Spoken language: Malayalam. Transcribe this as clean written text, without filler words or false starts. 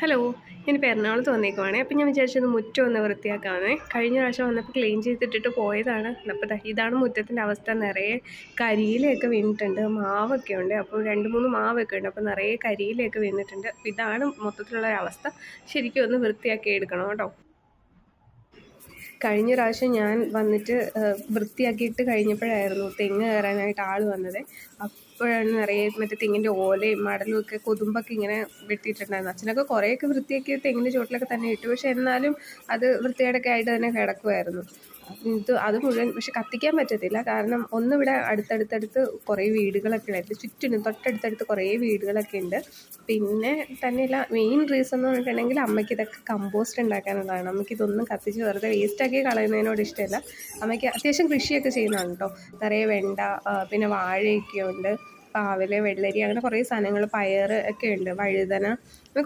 ഹലോ, ഞാനിപ്പോൾ എറണാകുളത്ത് വന്നേക്കുവാണേ. അപ്പം ഞാൻ വിചാരിച്ചൊന്ന് മുറ്റം ഒന്ന് വൃത്തിയാക്കാമെന്നേ. കഴിഞ്ഞ പ്രാവശ്യം വന്നപ്പോൾ ക്ലീൻ ചെയ്തിട്ടിട്ട് പോയതാണ്. അപ്പോൾ ദാ ഇതാണ് മുറ്റത്തിൻ്റെ അവസ്ഥ. നിറയെ കരിയിലയൊക്കെ വീണിട്ടുണ്ട്. മാവൊക്കെ ഉണ്ട്. അപ്പോൾ 2, 3 മാവൊക്കെ ഉണ്ട്. അപ്പോൾ നിറയെ കരിയിലയൊക്കെ വീണിട്ടുണ്ട്. അപ്പോൾ ഇതാണ് മൊത്തത്തിലുള്ള ഒരവസ്ഥ. ശരിക്കും ഒന്ന് വൃത്തിയാക്കി എടുക്കണം കേട്ടോ. കഴിഞ്ഞ പ്രാവശ്യം ഞാൻ വന്നിട്ട് വൃത്തിയാക്കിയിട്ട് കഴിഞ്ഞപ്പോഴായിരുന്നു തെങ്ങ് കയറാനായിട്ട് ആൾ വന്നത്. അപ്പോഴാണ് നിറയെ മറ്റേ തെങ്ങിൻ്റെ ഓലയും മടലും ഒക്കെ കൊതുമ്പൊക്കെ ഇങ്ങനെ വെട്ടിയിട്ടുണ്ടായിരുന്നു. അച്ഛനൊക്കെ കുറേയൊക്കെ വൃത്തിയാക്കി തെങ്ങിൻ്റെ ചോട്ടിലൊക്കെ തന്നെ ഇട്ടു. പക്ഷെ എന്നാലും അത് വൃത്തികേടൊക്കെ ആയിട്ട് തന്നെ കിടക്കുമായിരുന്നു. അത് മുഴുവൻ പക്ഷെ കത്തിക്കാൻ പറ്റത്തില്ല. കാരണം ഒന്നിവിടെ അടുത്തടുത്തടുത്ത് കുറേ വീടുകളൊക്കെ ഉണ്ട്. ചുറ്റിനും തൊട്ടടുത്തടുത്ത് കുറേ വീടുകളൊക്കെ ഉണ്ട്. പിന്നെ തന്നെയല്ല, മെയിൻ റീസൺ എന്ന് പറഞ്ഞിട്ടുണ്ടെങ്കിൽ അമ്മയ്ക്ക് ഇതൊക്കെ കമ്പോസ്റ്റ് ഉണ്ടാക്കാനുള്ളതാണ്. അമ്മയ്ക്ക് ഇതൊന്നും കത്തിച്ച് വെറുതെ വേസ്റ്റാക്കി കളയുന്നതിനോട് ഇഷ്ടമില്ല. അമ്മയ്ക്ക് അത്യാവശ്യം കൃഷിയൊക്കെ ചെയ്യുന്നതാണ് കേട്ടോ. നിറയെ വെണ്ട, പിന്നെ വാഴയൊക്കെ ഉണ്ട്, പാവല്, വെള്ളരി, അങ്ങനെ കുറേ സാധനങ്ങൾ, പയർ ഒക്കെ ഉണ്ട്, വഴുതന, അങ്ങനെ കുറേ